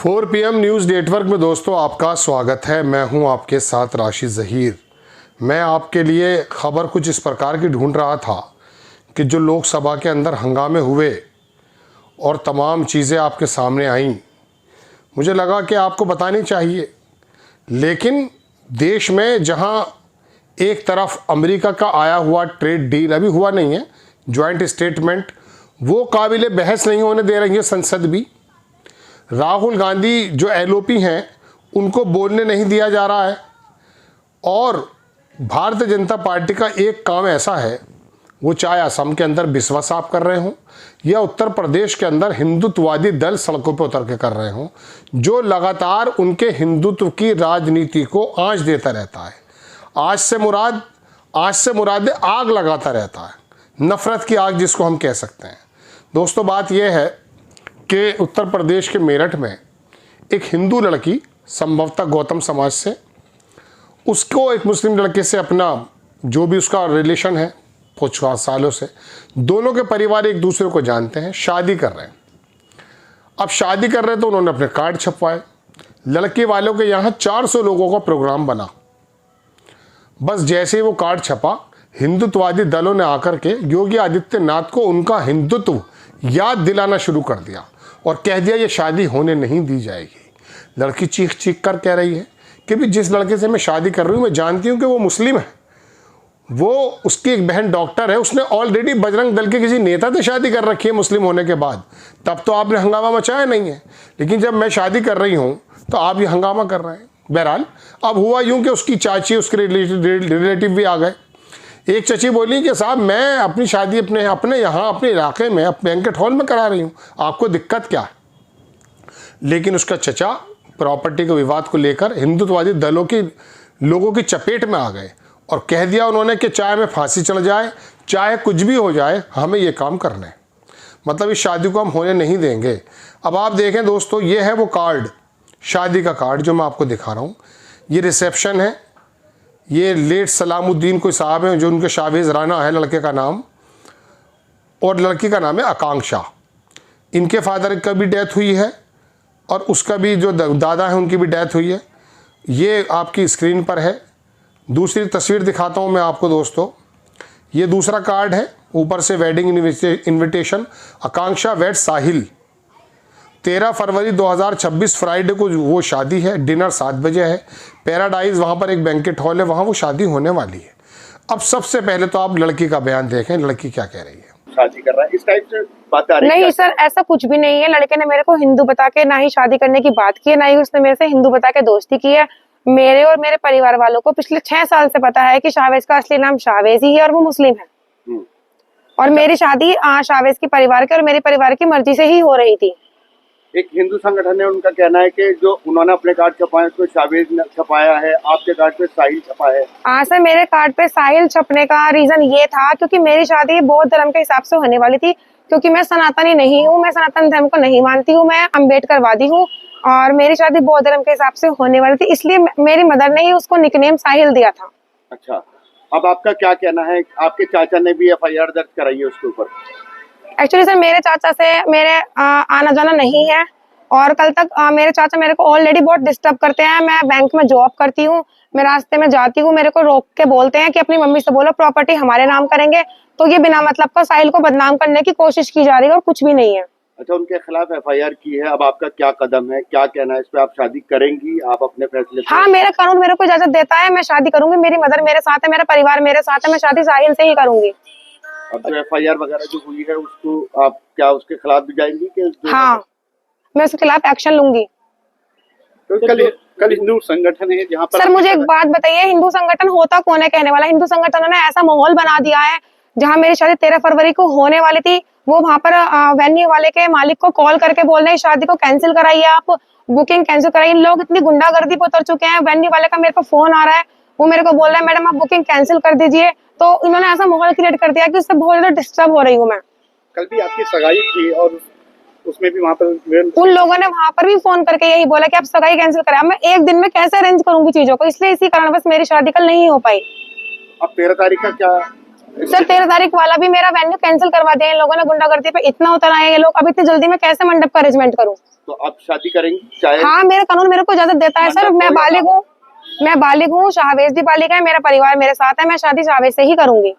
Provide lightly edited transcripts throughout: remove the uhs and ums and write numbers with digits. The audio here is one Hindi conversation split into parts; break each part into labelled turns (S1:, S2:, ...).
S1: 4 PM न्यूज़ नेटवर्क में दोस्तों आपका स्वागत है। मैं हूं आपके साथ राशिद ज़हीर। मैं आपके लिए खबर कुछ इस प्रकार की ढूंढ रहा था कि जो लोकसभा के अंदर हंगामे हुए और तमाम चीज़ें आपके सामने आईं, मुझे लगा कि आपको बतानी चाहिए। लेकिन देश में जहां एक तरफ अमेरिका का आया हुआ ट्रेड डील अभी हुआ नहीं है, जॉइंट स्टेटमेंट, वो काबिल बहस नहीं होने दे रही है संसद भी। राहुल गांधी जो एलओपी हैं उनको बोलने नहीं दिया जा रहा है। और भारतीय जनता पार्टी का एक काम ऐसा है, वो चाहे असम के अंदर बिस्वा साफ कर रहे हों या उत्तर प्रदेश के अंदर हिंदुत्ववादी दल सड़कों पर उतर के कर रहे हों, जो लगातार उनके हिंदुत्व की राजनीति को आंच देता रहता है। आज से मुराद आग लगाता रहता है, नफरत की आग जिसको हम कह सकते हैं। दोस्तों, बात यह है कि उत्तर प्रदेश के मेरठ में एक हिंदू लड़की, संभवतः गौतम समाज से, उसको एक मुस्लिम लड़के से अपना जो भी उसका रिलेशन है कुछ सालों से, दोनों के परिवार एक दूसरे को जानते हैं, शादी कर रहे हैं। अब शादी कर रहे हैं तो उन्होंने अपने कार्ड छपवाए। लड़के वालों के यहाँ 400 लोगों का प्रोग्राम बना। बस जैसे ही वो कार्ड छपा, हिंदुत्ववादी दलों ने आकर के योगी आदित्यनाथ को उनका हिंदुत्व याद दिलाना शुरू कर दिया और कह दिया ये शादी होने नहीं दी जाएगी। लड़की चीख चीख कर कह रही है कि भी जिस लड़के से मैं शादी कर रही हूँ, मैं जानती हूँ कि वो मुस्लिम है, वो उसकी एक बहन डॉक्टर है, उसने ऑलरेडी बजरंग दल के किसी नेता से शादी कर रखी है मुस्लिम होने के बाद। तब तो आपने हंगामा मचाया नहीं है, लेकिन जब मैं शादी कर रही हूँ तो आप ये हंगामा कर रहे हैं। बहरहाल अब हुआ यूँ कि उसकी चाची, उसके रिलेटिव भी आ गए। एक चची बोली कि साहब मैं अपनी शादी अपने यहाँ अपने इलाके में बैंकेट हॉल में करा रही हूँ, आपको दिक्कत क्या है? लेकिन उसका चचा प्रॉपर्टी के विवाद को लेकर हिंदुत्ववादी दलों की लोगों की चपेट में आ गए और कह दिया उन्होंने कि चाहे में फांसी चढ़ जाए, चाहे कुछ भी हो जाए, हमें ये काम करना है। मतलब इस शादी को हम होने नहीं देंगे। अब आप देखें दोस्तों, ये है वो कार्ड, शादी का कार्ड जो मैं आपको दिखा रहा हूँ। ये रिसेप्शन है। ये लेट सलामुद्दीन कोई साहब हैं जो उनके शावेज राना है लड़के का नाम, और लड़की का नाम है आकांक्षा। इनके फादर का भी डेथ हुई है और उसका भी जो दादा है उनकी भी डेथ हुई है। ये आपकी स्क्रीन पर है। दूसरी तस्वीर दिखाता हूँ मैं आपको दोस्तों। ये दूसरा कार्ड है, ऊपर से वेडिंग इनविटेशन, आकांक्षा वेड साहिल। 13 फरवरी 2026 फ्राइडे को वो शादी है। डिनर 7 बजे है। पैराडाइज वहाँ पर एक बैंकेट हॉल है, वहाँ वो शादी होने वाली है। अब सबसे पहले तो आप लड़की का बयान देखें, लड़की क्या कह रही है।
S2: शादी कर रहा है इस टाइप से बात आ रही है?
S3: नहीं सर, ऐसा कुछ भी नहीं है। लड़के ने मेरे को हिंदू बता के ना ही शादी करने की बात की है, ना ही उसने मेरे से हिंदू बता के दोस्ती की है। मेरे और मेरे परिवार वालों को पिछले 6 साल से पता है कि शावेज का असली नाम शावेज ही है और वो मुस्लिम है। और मेरी शादी शावेज के परिवार के और मेरे परिवार की मर्जी से ही हो रही थी।
S2: एक हिंदू संगठन है, उनका कहना है कि जो उन्होंने अपने कार्ड छपाए उसको शावेज ने छपाया है, आपके कार्ड पे साहिल छपा है।
S3: हाँ सर, मेरे कार्ड पे साहिल छपने का रीजन ये था क्योंकि मेरी शादी बौद्ध धर्म के हिसाब से होने वाली थी। क्योंकि मैं सनातनी नहीं हूँ, मैं सनातन धर्म को नहीं मानती हूँ, मैं अम्बेडकरवादी हूँ और मेरी शादी बौद्ध धर्म के हिसाब से होने वाली थी, इसलिए मेरी मदर ने ही उसको निकनेम साहिल दिया था।
S2: अच्छा, अब आपका क्या कहना है? आपके चाचा ने भी FIR दर्ज कराई है उसके ऊपर।
S3: एक्चुअली सर, मेरे चाचा से मेरे आना जाना नहीं है और कल तक मेरे चाचा मेरे को ऑलरेडी बहुत डिस्टर्ब करते हैं। मैं बैंक में जॉब करती हूँ, मैं रास्ते में जाती हूँ, मेरे को रोक के बोलते हैं कि अपनी मम्मी से बोलो प्रॉपर्टी हमारे नाम करेंगे। तो ये बिना मतलब का साहिल को बदनाम करने की कोशिश की जा रही है और कुछ भी नहीं है।
S2: अच्छा, उनके खिलाफ FIR की है, अब आपका क्या कदम है, क्या कहना है इस पे? आप शादी करेंगी? आप अपने फैसले?
S3: हाँ, मेरा कानून मेरे को इजाजत देता है, मैं शादी करूंगी। मेरी मदर मेरे साथ है, मेरा परिवार मेरे साथ है, मैं शादी साहिल से ही करूंगी।
S2: अब जो FIR वगैरह जो हुई है उसको आप क्या उसके खिलाफ भी जाएंगी कि?
S3: हाँ, मैं उसके खिलाफ एक्शन लूंगी।
S2: तो कल हिंदू संगठन है जहाँ पर।
S3: सर मुझे एक बात बताइए, हिंदू संगठन होता कौन है कहने वाला? हिंदू संगठनों ने ऐसा माहौल बना दिया है, जहाँ मेरी शादी 13 फरवरी को होने वाली थी, वो वहां पर वेन्यू वाले के मालिक को कॉल करके बोल रहे हैं शादी को कैंसिल कराइए, आप बुकिंग कैंसिल कराइए। लोग इतनी गुंडागर्दी पे उतर चुके हैं। वेन्यू वाले का मेरे को फोन आ रहा है, वो मेरे को बोल रहा है मैडम आप बुकिंग कैंसिल कर दीजिए। तो इन्होंने ऐसा माहौल क्रिएट कर दिया कि उससे बहुत ज्यादा डिस्टर्ब हो रही हूँ मैं।
S2: कल भी आपकी सगाई थी और उसमें भी वहाँ पर
S3: उन लोगों ने वहां पर भी फोन करके यही बोला कि आप सगाई कैंसिल करें। मैं एक दिन में कैसे अरेंज करूंगी चीजों को, इसलिए इसी कारण बस मेरी शादी कल नहीं हो पाई।
S2: अब 13 तारीख का क्या
S3: सर 13 तारीख वाला भी मेरा वेन्यू कैंसिल करवा दिया इन लोगों ने, गुंडागर्दी पे इतना उतर आए ये लोग। अभी इतनी जल्दी में कैसे मंडप का अरेंजमेंट करूं?
S2: तो आप शादी करेंगी चाहे?
S3: हाँ, मेरा कानून मेरे को इजाजत देता है सर। मैं बालिग हूँ, शाहवेज भी बालिग है, मेरा परिवार मेरे साथ है, मैं शादी शाहवेज से ही करूंगी।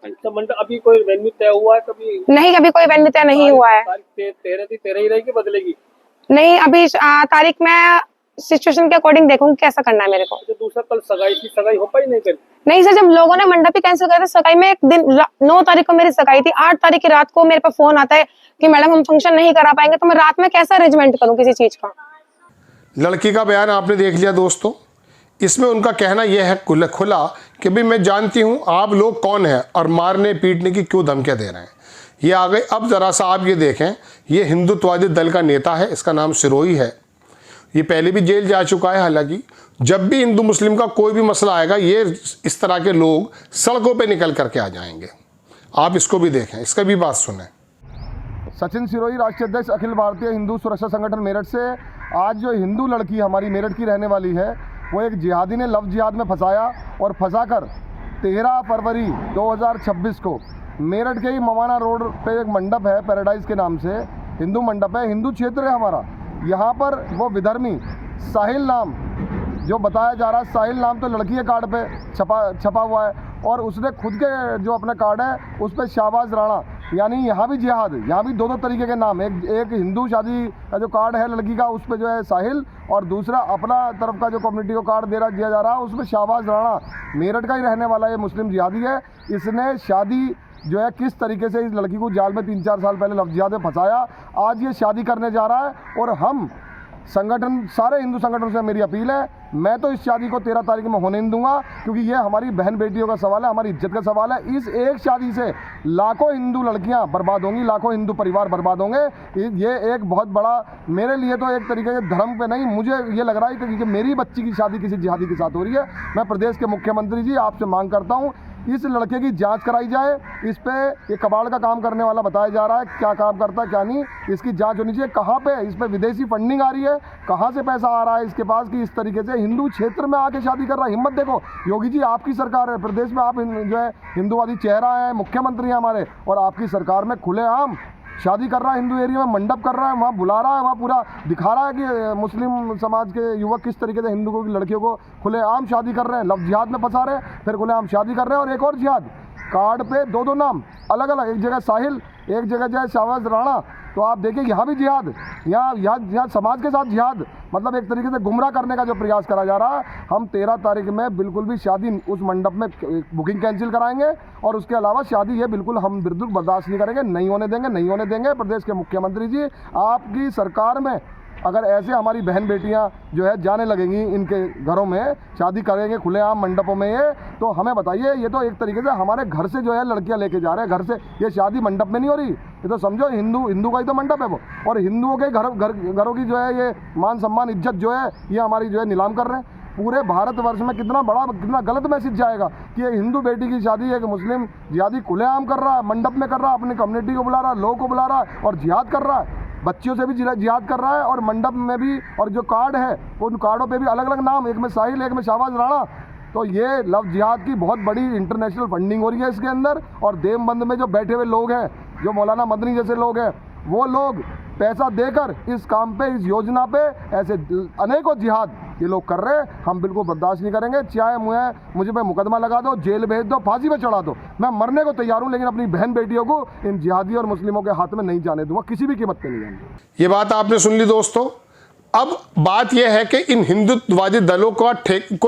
S2: तो मंडप अभी कोई वेन्यू तय हुआ है कभी?
S3: नहीं, कभी कोई वेन्यू तय नहीं हुआ है।
S2: 13 ही रहेगी, बदलेगी?
S3: नहीं, अभी तारीख में सिचुएशन के अकॉर्डिंग देखूंगी कैसा करना है मेरे को।
S2: जो दूसरा कल सगाई थी, सगाई हो पाई नहीं कल?
S3: नहीं सर, जब लोगों ने मंडप ही कैंसिल कर दिया, सगाई में एक दिन 9 तारीख को मेरी सगाई थी, 8 तारीख की रात को मेरे पास फोन आता है कि मैडम हम फंक्शन नहीं करा पाएंगे, तो मैं रात में कैसा अरेंजमेंट करूं किसी चीज का?
S1: लड़की का बयान आपने देख लिया दोस्तों। इसमें उनका कहना यह है खुला कि भाई मैं जानती हूँ आप लोग कौन हैं और मारने पीटने की क्यों धमकियाँ दे रहे हैं। ये आ गए। अब ज़रा सा आप ये देखें, ये हिंदुत्ववादी दल का नेता है, इसका नाम सिरोही है। ये पहले भी जेल जा चुका है। हालांकि जब भी हिंदू मुस्लिम का कोई भी मसला आएगा, ये इस तरह के लोग सड़कों पे निकल करके आ जाएंगे। आप इसको भी देखें, इसका भी बात सुनें।
S4: सचिन सिरोही, राष्ट्रीय अध्यक्ष अखिल भारतीय हिंदू सुरक्षा संगठन मेरठ से। आज जो हिंदू लड़की हमारी मेरठ की रहने वाली है, वो एक जिहादी ने लव जिहाद में फंसाया और फंसाकर 13 फरवरी 2026 को मेरठ के ही मवाना रोड पे एक मंडप है, पैराडाइज के नाम से हिंदू मंडप है, हिंदू क्षेत्र है हमारा। यहाँ पर वो विधर्मी साहिल नाम जो बताया जा रहा है, साहिल नाम तो लड़की के कार्ड पे छपा हुआ है, और उसने खुद के जो अपना कार्ड है उस पर शाहबाज राणा, यानी यहाँ भी जिहाद, यहाँ भी दो तरीके के नाम, एक हिंदू शादी का जो कार्ड है लड़की का उस पर जो है साहिल, और दूसरा अपना तरफ का जो कम्युनिटी को कार्ड दिया जा रहा है उसमें शाहबाज राणा, मेरठ का ही रहने वाला ये मुस्लिम जिहादी है। इसने शादी जो है किस तरीके से इस लड़की को जाल में 3-4 साल पहले लव जिहाद में फंसाया, आज ये शादी करने जा रहा है। और हम संगठन, सारे हिंदू संगठनों से मेरी अपील है, मैं तो इस शादी को 13 तारीख में होने नहीं दूंगा, क्योंकि ये हमारी बहन बेटियों का सवाल है, हमारी इज्जत का सवाल है। इस एक शादी से लाखों हिंदू लड़कियां बर्बाद होंगी, लाखों हिंदू परिवार बर्बाद होंगे। ये एक बहुत बड़ा, मेरे लिए तो एक तरीके से धर्म पे नहीं, मुझे ये लग रहा है कि मेरी बच्ची की शादी किसी जिहादी के साथ हो रही है। मैं प्रदेश के मुख्यमंत्री जी आपसे मांग करता हूँ, इस लड़के की जांच कराई जाए। इस पे ये कबाड़ का काम करने वाला बताया जा रहा है, क्या काम करता है क्या नहीं, इसकी जांच होनी चाहिए। कहाँ पे इस पे विदेशी फंडिंग आ रही है, कहाँ से पैसा आ रहा है इसके पास कि इस तरीके से हिंदू क्षेत्र में आके शादी कर रहा है। हिम्मत देखो योगी जी, आपकी सरकार है, प्रदेश में आप जो है हिंदुवादी चेहरा है, मुख्यमंत्री हैं हमारे, और आपकी सरकार में खुलेआम शादी कर रहा है, हिंदू एरिया में मंडप कर रहा है, वहाँ बुला रहा है, वहाँ पूरा दिखा रहा है कि मुस्लिम समाज के युवक किस तरीके से हिंदू की लड़कियों को खुलेआम शादी कर रहे हैं, लव जिहाद में फंसा रहे हैं, फिर खुलेआम शादी कर रहे हैं। और एक और जिहाद, कार्ड पे 2-2 नाम अलग अलग, एक जगह साहिल, एक जगह जो है शाहबाज राणा। तो आप देखिए यहाँ भी जिहाद, यहाँ समाज के साथ जिहाद, मतलब एक तरीके से गुमराह करने का जो प्रयास करा जा रहा है। हम 13 तारीख में बिल्कुल भी शादी उस मंडप में बुकिंग कैंसिल कराएंगे, और उसके अलावा शादी ये बिल्कुल हम बिल्कुल बर्दाश्त नहीं करेंगे, नहीं होने देंगे। प्रदेश के मुख्यमंत्री जी, आपकी सरकार में अगर ऐसे हमारी बहन बेटियां जो है जाने लगेंगी, इनके घरों में शादी करेंगे खुलेआम मंडपों में, ये तो हमें बताइए, ये तो एक तरीके से हमारे घर से जो है लड़कियां लेके जा रहे हैं, घर से। ये शादी मंडप में नहीं हो रही, ये तो समझो हिंदू का ही तो मंडप है वो, और हिंदुओं के घरों की जो है ये मान सम्मान इज्जत जो है ये हमारी जो है नीलाम कर रहे हैं। पूरे भारतवर्ष में कितना गलत मैसेज जाएगा कि एक हिंदू बेटी की शादी एक मुस्लिम जिहादी खुलेआम कर रहा है, मंडप में कर रहा है, अपनी कम्युनिटी को बुला रहा है, लोगों को बुला रहा है, और जिहाद कर रहा है, बच्चियों से भी जिहाद कर रहा है, और मंडप में भी। और जो कार्ड है उन कार्डों पे भी अलग अलग नाम, एक में साहिल, एक में शाहबाज राणा। तो ये लव जिहाद की बहुत बड़ी इंटरनेशनल फंडिंग हो रही है इसके अंदर। और देवबंद में जो बैठे हुए लोग हैं, जो मौलाना मदनी जैसे लोग हैं, वो लोग पैसा देकर इस काम पे, इस योजना पे ऐसे अनेकों जिहाद ये लोग कर रहे हैं। हम बिल्कुल बर्दाश्त नहीं करेंगे, चाहे मुझे पे मुकदमा लगा दो, जेल भेज दो, फांसी पे चढ़ा दो, मैं मरने को तैयार हूँ, लेकिन अपनी बहन बेटियों को इन जिहादी और मुस्लिमों के हाथ में नहीं जाने दूंगा, किसी भी कीमत पे नहीं जाने।
S1: ये बात आपने सुन ली दोस्तों। अब बात यह है कि इन हिंदुत्ववादी दलों को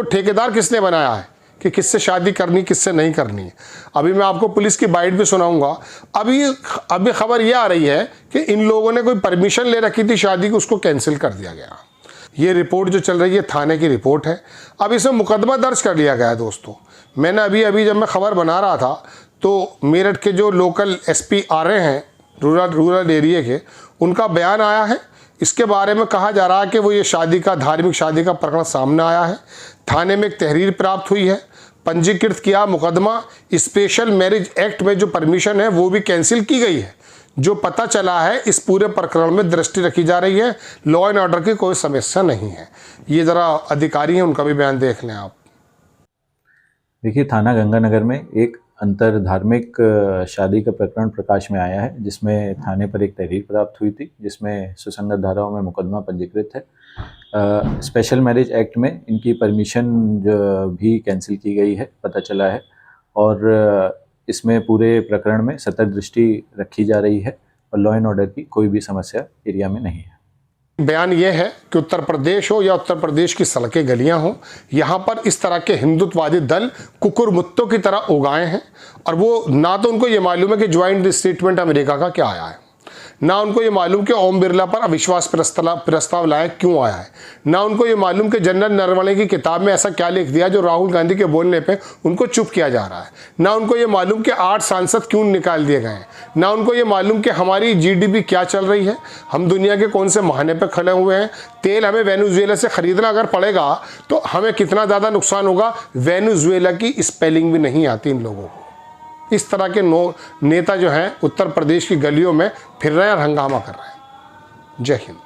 S1: ठेकेदार किसने बनाया है कि किससे शादी करनी, किससे नहीं करनी है। अभी मैं आपको पुलिस की बाइट भी सुनाऊंगा। अभी खबर यह आ रही है कि इन लोगों ने कोई परमिशन ले रखी थी शादी की, उसको कैंसिल कर दिया गया। ये रिपोर्ट जो चल रही है थाने की रिपोर्ट है। अब इसमें मुकदमा दर्ज कर लिया गया है दोस्तों। मैंने अभी जब मैं खबर बना रहा था तो मेरठ के जो लोकल एसपी आ रहे हैं रूरल एरिया के, उनका बयान आया है। इसके बारे में कहा जा रहा है कि वो ये धार्मिक शादी का प्रकरण सामने आया है, थाने में एक तहरीर प्राप्त हुई है, पंजीकृत किया मुकदमा, स्पेशल मैरिज एक्ट में जो परमिशन है वो भी कैंसिल की गई है। जो पता चला है इस पूरे प्रकरण में दृष्टि रखी जा रही है, लॉ एंड ऑर्डर की कोई समस्या नहीं है। ये ज़रा अधिकारी हैं, उनका भी बयान देख लें आप।
S5: देखिए, थाना गंगानगर में एक अंतर धार्मिक शादी का प्रकरण प्रकाश में आया है, जिसमें थाने पर एक तहरीर प्राप्त हुई थी, जिसमें सुसंगत धाराओं में मुकदमा पंजीकृत है। स्पेशल मैरिज एक्ट में इनकी परमिशन भी कैंसिल की गई है, पता चला है, और इसमें पूरे प्रकरण में सतर्क दृष्टि रखी जा रही है और लॉ एंड ऑर्डर की कोई भी समस्या एरिया में नहीं है।
S1: बयान यह है कि उत्तर प्रदेश हो या उत्तर प्रदेश की सड़कें गलियां हो, यहाँ पर इस तरह के हिंदुत्ववादी दल कुकुर मुत्तों की तरह उगाए हैं, और वो ना तो उनको ये मालूम है कि ज्वाइंट स्टेटमेंट अमेरिका का क्या आया है, ना उनको ये मालूम कि ओम बिरला पर अविश्वास प्रस्ताव लाया क्यों आया है, ना उनको ये मालूम कि जनरल नरवणे की किताब में ऐसा क्या लिख दिया जो राहुल गांधी के बोलने पे उनको चुप किया जा रहा है, ना उनको ये मालूम कि 8 सांसद क्यों निकाल दिए गए हैं, ना उनको ये मालूम कि हमारी जीडीपी क्या चल रही है, हम दुनिया के कौन से महाने पे खड़े हुए हैं, तेल हमें वेनेजुएला से खरीदना अगर पड़ेगा तो हमें कितना ज़्यादा नुकसान होगा, वेनेजुएला की स्पेलिंग भी नहीं आती इन लोगों को। इस तरह के नेता जो हैं उत्तर प्रदेश की गलियों में फिर रहे हैं और हंगामा कर रहे हैं। जय हिंद।